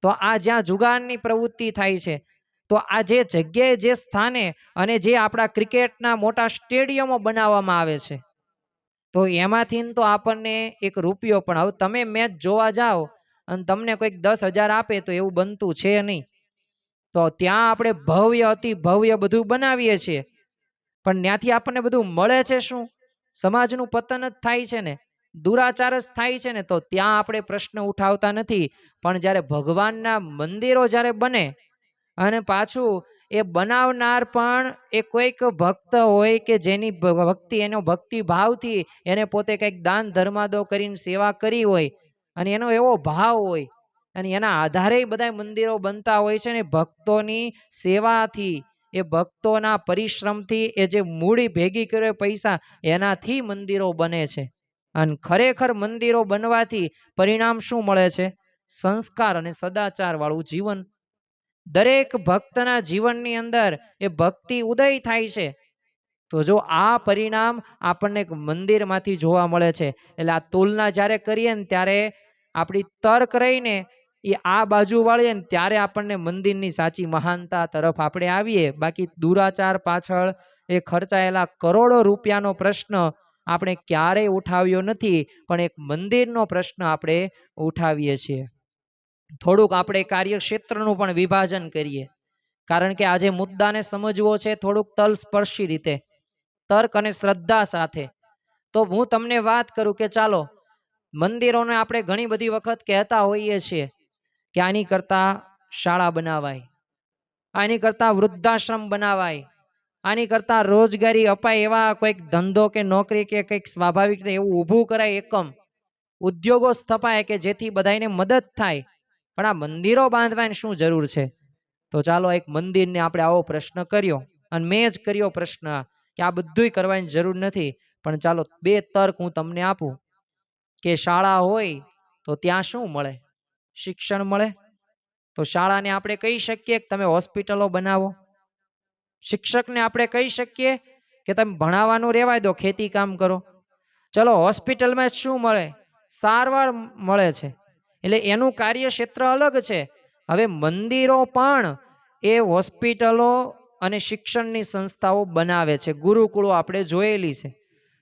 તો આ જ્યાં જુગારની પ્રવૃત્તિ થાય છે, તો આ જે જગ્યાએ જે સ્થાને અને જે આપણા ક્રિકેટના મોટા સ્ટેડિયમો બનાવવામાં આવે છે, તો એમાંથી તો આપણને એક રૂપિયો પણ, હવે તમે મેચ જોવા જાઓ અને તમને કોઈક 10,000 આપે તો એવું બનતું છે નહીં. તો ત્યાં આપણે ભવ્ય અતિ ભવ્ય બધું બનાવીએ છીએ, પણ ત્યાંથી આપણને બધું મળે છે શું? સમાજનું પતન જ થાય છે ને, દુરાચાર જ થાય છે ને. તો ત્યાં આપણે પ્રશ્ન ઉઠાવતા નથી. પણ જ્યારે ભગવાનના મંદિરો જ્યારે બને અને પાછું એ બનાવનાર પણ એ કોઈક ભક્ત હોય કે જેની ભક્તિ, એનો ભક્તિ ભાવથી એને પોતે કંઈક દાન ધર્માદો કરીને સેવા કરી હોય અને એનો એવો ભાવ હોય અને એના આધારે બધા મંદિરો બનતા હોય છે ને. ભક્તોની સેવાથી, એ ભક્તોના પરિશ્રમથી, એ જે મૂડી ભેગી કરે પૈસા, એનાથી મંદિરો બને છે. અને ખરેખર મંદિરો બનવાથી પરિણામ શું મળે છે? સંસ્કાર અને સદાચાર વાળું જીવન. દરેક ભક્તના જીવનની અંદર એ ભક્તિ ઉદય થાય છે. તો જો આ પરિણામ આપણને મંદિરમાંથી જોવા મળે છે, એટલે આ તુલના જ્યારે કરીએ ને ત્યારે આપણી તર્ક રહીને એ આ બાજુ વાળીએ ને ત્યારે આપણને મંદિરની સાચી મહાનતા તરફ આપણે આવીએ. બાકી દુરાચાર પાછળ એ ખર્ચાયેલા કરોડો રૂપિયાનો પ્રશ્ન આપણે ક્યારેય ઉઠાવ્યો નથી, પણ એક મંદિરનો પ્રશ્ન આપણે ઉઠાવીએ છીએ. થોડુંક આપણે કાર્યક્ષેત્રનું પણ વિભાજન કરીએ, કારણ કે આજે મુદ્દાને સમજવો છે થોડુંક તલસ્પર્શી રીતે, તર્ક અને શ્રદ્ધા સાથે. તો હું તમને વાત કરું કે ચાલો મંદિરોને આપણે ઘણી બધી વખત કહેતા હોઈએ છીએ કે આની કરતા શાળા બનાવાય, આની કરતા વૃદ્ધાશ્રમ બનાવાય, આની કરતા રોજગારી અપાય, એવા કોઈક ધંધો કે નોકરી કે કંઈક સ્વાભાવિક એવું ઊભું કરાય, એકમ ઉદ્યોગો સ્થપાય કે જેથી બધાને મદદ થાય. પણ આ મંદિરો બાંધવાની શું જરૂર છે? તો ચાલો એક મંદિરને આપણે આવો પ્રશ્ન કર્યો અને મેં જ કર્યો પ્રશ્ન કે આ બધુંય કરવાની જરૂર નથી. પણ ચાલો 2 તર્ક હું તમને આપું કે શાળા હોય તો ત્યાં શું મળે? શિક્ષણ મળે. તો શાળાને આપણે કહી શકીએ કે તમે હોસ્પિટલો બનાવો. શિક્ષકને આપણે કહી શકીએ કે તમે ભણાવવાનું રહેવા દો, ખેતી કામ કરો. ચલો હોસ્પિટલમાં શું મળે? સારવાર મળે છે, એટલે એનું કાર્યક્ષેત્ર અલગ છે. હવે મંદિરો પણ એ હોસ્પિટલો અને શિક્ષણની સંસ્થાઓ બનાવે છે, ગુરુકુળો આપણે જોયેલી છે.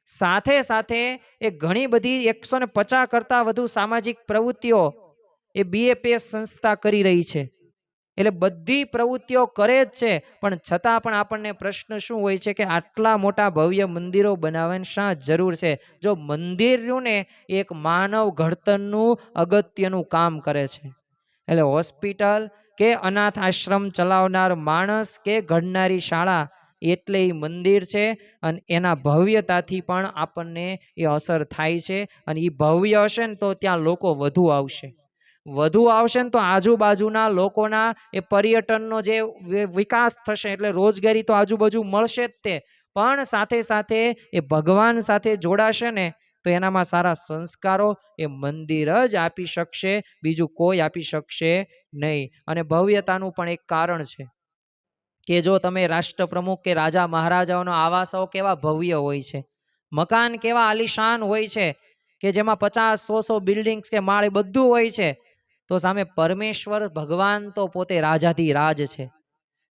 સાથે સાથે એ ઘણી બધી 150 કરતા વધુ સામાજિક પ્રવૃત્તિઓ એ BAPS સંસ્થા કરી રહી છે. એટલે બધી પ્રવૃત્તિઓ કરે જ છે, પણ છતાં પણ આપણને પ્રશ્ન શું હોય છે કે આટલા મોટા ભવ્ય મંદિરો બનાવવાની શા જરૂર છે? જો મંદિર રહ્યું ને એક માનવ ઘડતરનું અગત્યનું કામ કરે છે. એટલે હોસ્પિટલ કે અનાથ આશ્રમ ચલાવનાર માણસ કે ઘડનારી શાળા એટલે એ મંદિર છે. અને એના ભવ્યતાથી પણ આપણને એ અસર થાય છે. અને એ ભવ્ય હશે ને તો ત્યાં લોકો વધુ આવશે ને તો આજુબાજુના લોકોના એ પર્યટનનો જે વિકાસ થશે, એટલે રોજગારી તો આજુબાજુ મળશે જ તે, પણ સાથે સાથે એ ભગવાન સાથે જોડાશે ને તો એનામાં સારા સંસ્કારો એ મંદિર જ આપી શકશે, બીજું કોઈ આપી શકશે નહીં. અને ભવ્યતાનું પણ એક કારણ છે કે જો તમે રાષ્ટ્રપ્રમુખ કે રાજા મહારાજાઓનો આવાસો કેવા ભવ્ય હોય છે, મકાન કેવા આલિશાન હોય છે કે જેમાં 50-100 બિલ્ડિંગ્સ કે માળ બધું હોય છે, તો સામે પરમેશ્વર ભગવાન તો પોતે રાજાધિરાજ છે,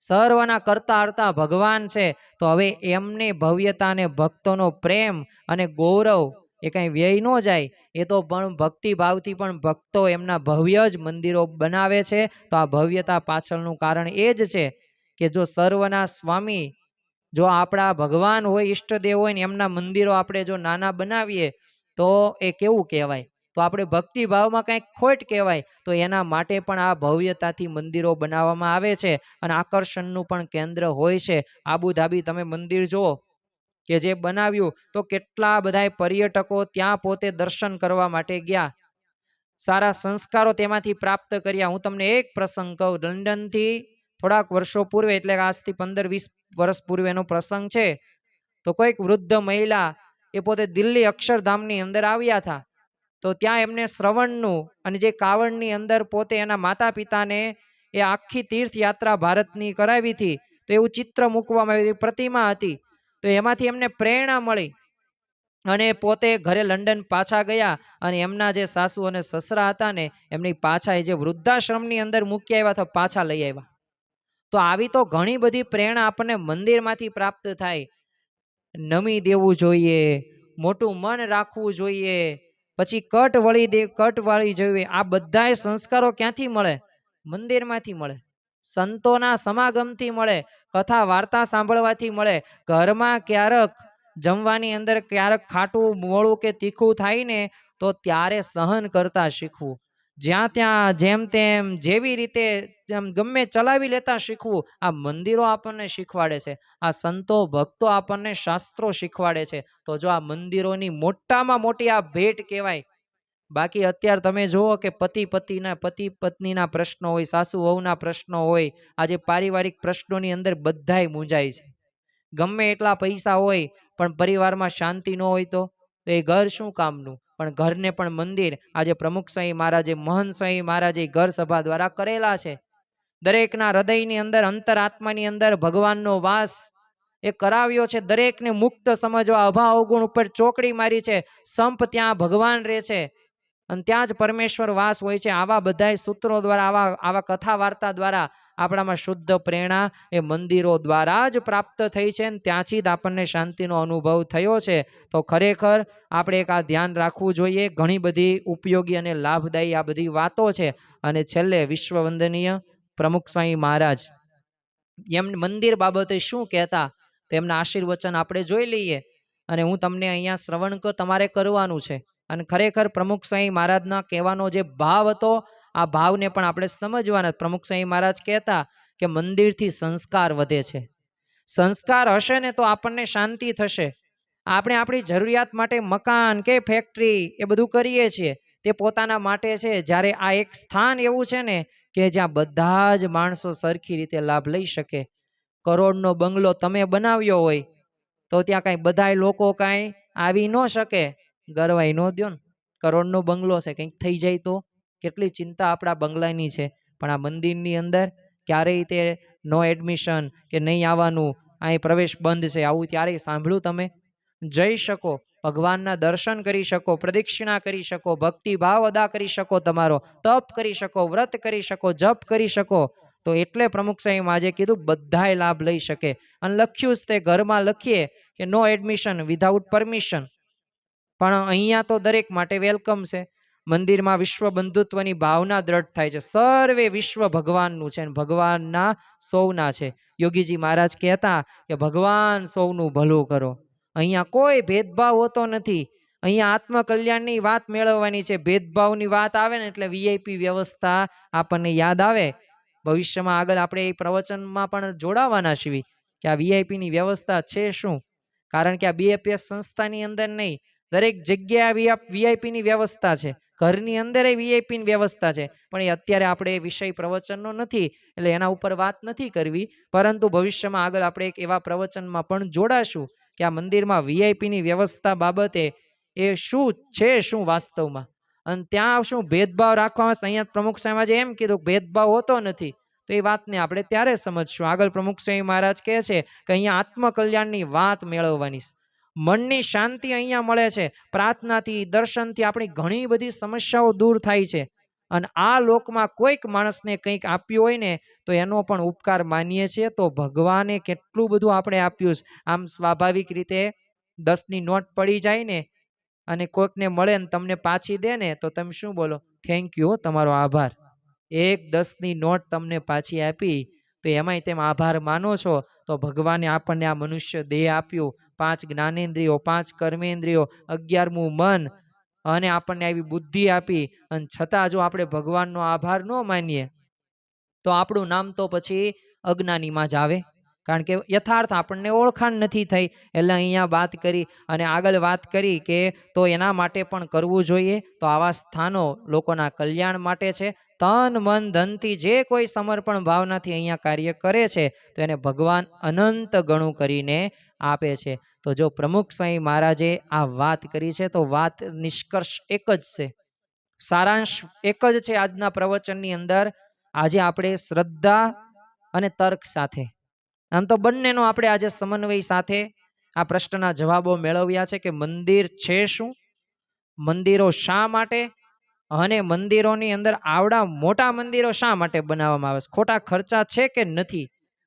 સર્વના કરતા હરતા ભગવાન છે. તો હવે એમની ભવ્યતાને, ભક્તોનો પ્રેમ અને ગૌરવ એ કાંઈ વ્યય ન જાય. એ તો પણ ભક્તિભાવથી પણ ભક્તો એમના ભવ્ય જ મંદિરો બનાવે છે. તો આ ભવ્યતા પાછળનું કારણ એ જ છે કે જો સર્વના સ્વામી, જો આપણા ભગવાન હોય, ઈષ્ટદેવ હોય ને એમના મંદિરો આપણે જો નાના બનાવીએ તો એ કેવું કહેવાય? તો આપણે ભક્તિભાવમાં કંઈક ખોટ કહેવાય. તો એના માટે પણ આ ભવ્યતાથી મંદિરો બનાવવામાં આવે છે અને આકર્ષણનું પણ કેન્દ્ર હોય છે. આબુધાબી તમે મંદિર જુઓ કે જે બનાવ્યું, તો કેટલા બધા પર્યટકો ત્યાં પોતે દર્શન કરવા માટે ગયા, સારા સંસ્કારો તેમાંથી પ્રાપ્ત કર્યા. હું તમને એક પ્રસંગ કહું. લંડનથી થોડાક વર્ષો પૂર્વે, એટલે આજથી 15-20 વર્ષ પૂર્વેનો પ્રસંગ છે. તો કોઈક વૃદ્ધ મહિલા એ પોતે દિલ્હી અક્ષરધામની અંદર આવ્યા હતા. તો ત્યાં એમને શ્રવણનું અને જે કાવડની અંદર પોતે એના માતા પિતાને એ આખી તીર્થયાત્રા ભારતની કરાવી હતી. તો એવું ચિત્ર મૂકવામાં આવ્યું, પ્રતિમા હતી. તો એમાંથી એમને પ્રેરણા મળી અને પોતે ઘરે લંડન પાછા ગયા અને એમના જે સાસુ અને સસરા હતા ને એમની પાછા એ જે વૃદ્ધાશ્રમની અંદર મૂકી આવ્યા હતા, પાછા લઈ આવ્યા. તો આવી તો ઘણી બધી પ્રેરણા આપણને મંદિરમાંથી પ્રાપ્ત થાય. નમી દેવું જોઈએ, મોટું મન રાખવું જોઈએ, પછી કટ વાળી જોઈએ. આ બધા સંસ્કારો ક્યાંથી મળે? મંદિરમાંથી મળે, સંતોના સમાગમથી મળે, કથા વાર્તા સાંભળવાથી મળે. ઘરમાં ક્યારેક જમવાની અંદર ક્યારેક ખાટું મોળું કે તીખું થાય ને તો ત્યારે સહન કરતા શીખવું. જ્યાં ત્યાં જેમ તેમ જેવી રીતે ગમે ચલાવી લેતા શીખવું. આ મંદિરો આપણને શીખવાડે છે. આ સંતો ભક્તો આપણને શાસ્ત્રો શીખવાડે છે. તો જો આ મંદિરોની મોટામાં મોટી આ ભેટ કહેવાય. બાકી અત્યારે તમે જુઓ કે પતિ પત્નીના પ્રશ્નો હોય, સાસુ વહુના પ્રશ્નો હોય, આજે પારિવારિક પ્રશ્નોની અંદર બધાય મૂંઝાય છે. ગમે એટલા પૈસા હોય પણ પરિવારમાં શાંતિ ન હોય તો એ ઘર શું કામનું? પણ ઘરને પણ મંદિર. આજે પ્રમુખ સ્વામી મહારાજે, મહંત સ્વામી મહારાજે ઘર સભા દ્વારા કરેલા છે. દરેકના હૃદયની અંદર, અંતરાત્માની અંદર ભગવાનનો વાસ એ કરાવ્યો છે. દરેકને મુક્ત સમજવા, અભાવ અવગુણ ઉપર ચોકડી મારી છે. સંપ ત્યાં ભગવાન રહે છે અને ત્યાં જ પરમેશ્વર વાસ હોય છે. આવા બધા સૂત્રો દ્વારા, આવા કથા વાર્તા દ્વારા આપણામાં શુદ્ધ પ્રેરણા એ મંદિરો દ્વારા જ પ્રાપ્ત થઈ છે અને ત્યાંથી જ આપણને શાંતિનો અનુભવ થયો છે. તો ખરેખર આપણે એક આ ધ્યાન રાખવું જોઈએ. ઘણી બધી ઉપયોગી અને લાભદાયી આ બધી વાતો છે. અને છેલ્લે વિશ્વ વંદનીય પ્રમુખ સ્વામી મહારાજ એમ મંદિર બાબતે શું કહેતા, તેમના આશીર્વચન આપણે જોઈ લઈએ. અને હું તમને અહીંયા શ્રવણ તમારે કરવાનું છે. અને ખરેખર પ્રમુખ સ્વામી મહારાજના કહેવાનો જે ભાવ હતો, આ ભાવને પણ આપણે સમજવાના. પ્રમુખ સ્વામી મહારાજ કહેતા કે મંદિરથી સંસ્કાર વધે છે. સંસ્કાર હશે ને તો આપણને શાંતિ થશે. આપણે આપણી જરૂરિયાત માટે મકાન કે ફેક્ટરી એ બધું કરીએ છીએ, તે પોતાના માટે છે. જ્યારે આ એક સ્થાન એવું છે ને કે જ્યાં બધા જ માણસો સરખી રીતે લાભ લઈ શકે. કરોડનો બંગલો તમે બનાવ્યો હોય તો ત્યાં કાંઈ બધાય લોકો કાંઈ આવી ન શકે. ગરવાઈ ન દો ને, કરોડનો બંગલો છે, કંઈક થઈ જાય તો કેટલી ચિંતા આપણા બંગલાની છે. પણ આ મંદિરની અંદર ક્યારેય તે નો એડમિશન કે નહીં આવવાનું, અહીં પ્રવેશ બંધ છે, આવું ક્યારેય સાંભળ્યું તમે? જઈ શકો, ભગવાનના દર્શન કરી શકો, પ્રદક્ષિણા કરી શકો, ભક્તિભાવ અદા કરી શકો, તમારો તપ કરી શકો, વ્રત કરી શકો, જપ કરી શકો. તો એટલે પ્રમુખ સાહેબ આજે કીધું બધાય લાભ લઈ શકે. અને લખ્યું જ તે ઘરમાં લખીએ કે નો એડમિશન વિધાઉટ પરમિશન, પણ અહીંયા તો દરેક માટે વેલકમ છે. મંદિરમાં વિશ્વ બંધુત્વની ભાવના દ્રઢ થાય છે. સર્વે વિશ્વ ભગવાનનું છે અને ભગવાનના સૌના છે. યોગીજી મહારાજ કહેતા કે ભગવાન સૌનું ભલું કરો. અહીંયા કોઈ ભેદભાવ હોતો નથી. અહીંયા આત્મકલ્યાણની વાત મેળવવાની છે. ભેદભાવની વાત આવે ને એટલે વીઆઈપી વ્યવસ્થા આપણને યાદ આવે. ભવિષ્યમાં આગળ આપણે એ પ્રવચનમાં પણ જોડાવાના છીએ કે આ વીઆઈપીની વ્યવસ્થા છે શું. કારણ કે આ બીએપીએસ સંસ્થાની અંદર નહીં, દરેક જગ્યાએ વીઆઈપીની વ્યવસ્થા છે. ઘરની અંદર વીઆઈપીની વ્યવસ્થા છે. પણ એ અત્યારે આપણે વિષય પ્રવચનનો નથી એટલે એના ઉપર વાત નથી કરવી. પરંતુ ભવિષ્યમાં આગળ આપણે એક એવા પ્રવચનમાં પણ જોડાશું કે આ મંદિરમાં વીઆઈપીની વ્યવસ્થા બાબતે એ શું છે, શું વાસ્તવમાં, અને ત્યાં શું ભેદભાવ રાખવામાં. અહીંયા પ્રમુખ સાહેબે એમ કીધું ભેદભાવ હોતો નથી. તો એ વાતને આપણે ત્યારે સમજશું. આગળ પ્રમુખ સ્વામી મહારાજ કહે છે કે અહીંયા આત્મકલ્યાણની વાત મેળવવાની, મનની શાંતિ અહીંયા મળે છે. પ્રાર્થનાથી, દર્શનથી આપણી ઘણી બધી સમસ્યાઓ દૂર થાય છે. અને આ લોકમાં કોઈક માણસને કંઈક આપ્યું હોય ને તો એનો પણ ઉપકાર માનીએ છીએ. તો ભગવાને કેટલું બધું આપણે આપ્યું છે. આમ સ્વાભાવિક રીતે 10ની નોટ પડી જાય ને અને કોઈકને મળે ને તમને પાછી દે ને તો તમે શું બોલો? થેન્ક યુ, તમારો આભાર. એક 10ની નોટ તમને પાછી આપી તો એમાંય તેમ આભાર માનો છો. તો ભગવાને આપણને આ મનુષ્ય દેહ આપ્યું, 5 જ્ઞાનેન્દ્રિયો, 5 કર્મેન્દ્રિયો, 11મું મન અને આપણને આવી બુદ્ધિ આપી, અને છતાં જો આપણે ભગવાનનો આભાર ન માનીએ તો આપણું નામ તો પછી અજ્ઞાનીમાં જ આવે. કારણ કે યથાર્થ આપણને ઓળખાણ નથી થઈ. એટલે અહીંયા વાત કરી અને આગળ વાત કરી કે તો એના માટે પણ કરવું જોઈએ. તો આવા સ્થાનો લોકોના કલ્યાણ માટે છે. તન મન ધનથી જે કોઈ સમર્પણ ભાવનાથી અહીંયા કાર્ય કરે છે તો એને ભગવાન અનંત ગણું કરીને આપે છે. તો જો પ્રમુખ સ્વામી મહારાજે આ વાત કરી છે તો વાત નિષ્કર્ષ એક જ છે, સારાંશ એક જ છે આજના પ્રવચનની અંદર. આજે આપણે શ્રદ્ધા અને તર્ક સાથે, આમ તો બંનેનો આપણે આજે સમન્વય સાથે આ પ્રશ્નના જવાબો મેળવ્યા છે કે મંદિર છે શું, મંદિરો શા માટે, અને મંદિરોની અંદર આવડા મોટા મંદિરો શા માટે બનાવવામાં આવે છે, ખોટા ખર્ચા છે કે નથી.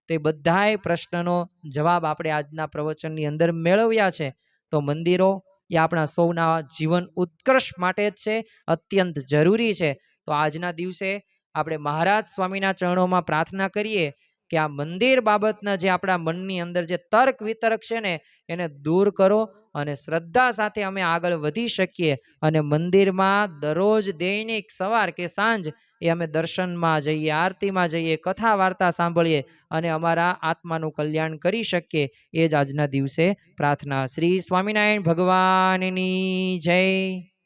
તે બધાય પ્રશ્નનો જવાબ આપણે આજના પ્રવચનની અંદર મેળવ્યા છે. તો મંદિરો એ આપણા સૌના જીવન ઉત્કર્ષ માટે જ છે, અત્યંત જરૂરી છે. તો આજના દિવસે આપણે મહારાજ સ્વામીના ચરણોમાં પ્રાર્થના કરીએ કે આ મંદિર બાબતના જે આપણા મનની અંદર જે તર્ક વિતર્ક છે ને એને દૂર કરો અને શ્રદ્ધા સાથે અમે આગળ વધી શકીએ. અને મંદિરમાં દરરોજ દૈનિક સવાર કે સાંજ એ અમે દર્શનમાં જઈએ, આરતીમાં જઈએ, કથા વાર્તા સાંભળીએ અને અમારા આત્માનું કલ્યાણ કરી શકીએ. એ જ આજના દિવસે પ્રાર્થના. શ્રી સ્વામિનારાયણ ભગવાનની જય.